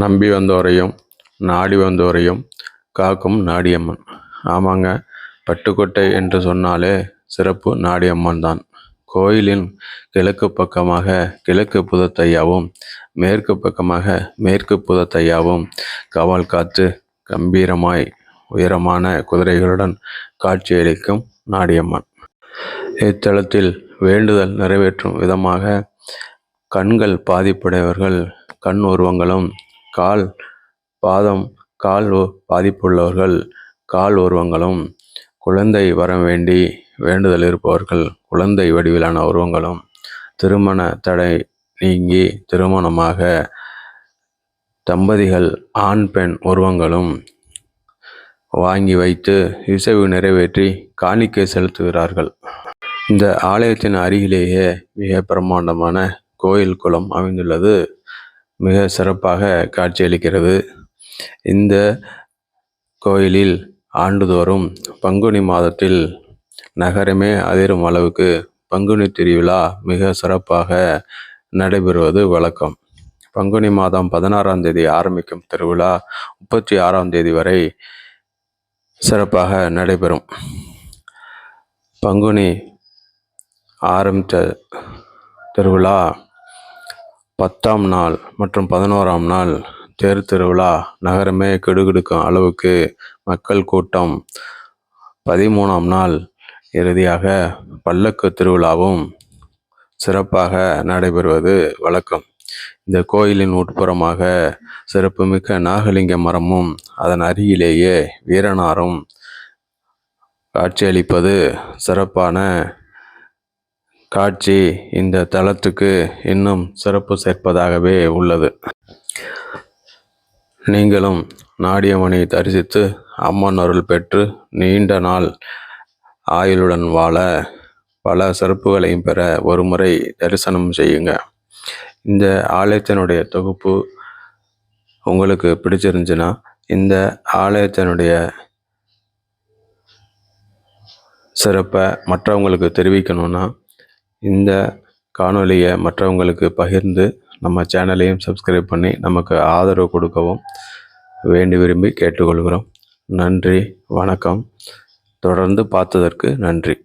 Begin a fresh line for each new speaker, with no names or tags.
நம்பி வந்தோரையும் நாடி வந்தோரையும் காக்கும் நாடியம்மன். ஆமாங்க, பட்டுக்கோட்டை என்று சொன்னாலே சிறப்பு நாடியம்மன் தான். கோயிலின் கிழக்கு பக்கமாக கிழக்கு புதத்தையாவும் மேற்கு பக்கமாக மேற்கு புதத்தையாவும் காவல் காத்து கம்பீரமாய் உயரமான குதிரைகளுடன் காட்சியளிக்கும் நாடியம்மன். இத்தலத்தில் வேண்டுதல் நிறைவேற்றும் விதமாக கண்கள் பாதிப்புடையவர்கள் கண் உருவங்களும், கால் பாதிப்புள்ளவர்கள் கால் உருவங்களும், குழந்தை வரம் வேண்டி வேண்டுதல் இருப்பவர்கள் குழந்தை வடிவிலான உருவங்களும், திருமண தடை நீங்கி திருமணமாக தம்பதிகள் ஆண் பெண் உருவங்களும் வாங்கி வைத்து இசைவு நிறைவேற்றி காணிக்கை செலுத்துகிறார்கள். இந்த ஆலயத்தின் அருகிலேயே மிக பிரம்மாண்டமான கோயில் குளம் அமைந்துள்ளது. மிக சிறப்பாக காட்சியளிக்கிறது. இந்த கோயிலில் ஆண்டுதோறும் பங்குனி மாதத்தில் நகரமே அதிரும் அளவுக்கு பங்குனி திருவிழா மிக சிறப்பாக நடைபெறுவது வழக்கம். பங்குனி மாதம் 16ஆம் தேதி ஆரம்பிக்கும் திருவிழா 36ஆம் தேதி வரை சிறப்பாக நடைபெறும். பங்குனி ஆரம்பித்த திருவிழா 10ஆம் நாள் மற்றும் 11ஆம் நாள் தேர் திருவிழா நகரமே கிடுகிடுக்கும் அளவுக்கு மக்கள் கூட்டம். 13ஆம் நாள் இறுதியாக பல்லக்கு திருவிழாவும் சிறப்பாக நடைபெறுவது வழக்கம். இந்த கோயிலின் உட்புறமாக சிறப்புமிக்க நாகலிங்க மரமும் அதன் அருகிலேயே வீரனாரும் காட்சியளிப்பது சிறப்பான காட்சி இந்த தலத்துக்கு இன்னும் சிறப்பு சேர்ப்பதாகவே உள்ளது. நீங்களும் நாடியம்மனை தரிசித்து அம்மன் அருள் பெற்று நீண்ட நாள் ஆயுளுடன் வாழ பல சிறப்புகளையும் பெற ஒருமுறை தரிசனம் செய்யுங்க. இந்த ஆலயத்தினுடைய தொகுப்பு உங்களுக்கு பிடிச்சிருந்துச்சுன்னா, இந்த ஆலயத்தினுடைய சிறப்பை மற்றவங்களுக்கு தெரிவிக்கணும்னா இந்த காணொலியை மற்றவங்களுக்கு பகிர்ந்து நம்ம சேனலையும் சப்ஸ்கிரைப் பண்ணி நமக்கு ஆதரவு கொடுக்கவும் வேண்டி விரும்பி கேட்டுக்கொள்கிறோம். நன்றி, வணக்கம். தொடர்ந்து பார்த்ததற்கு நன்றி.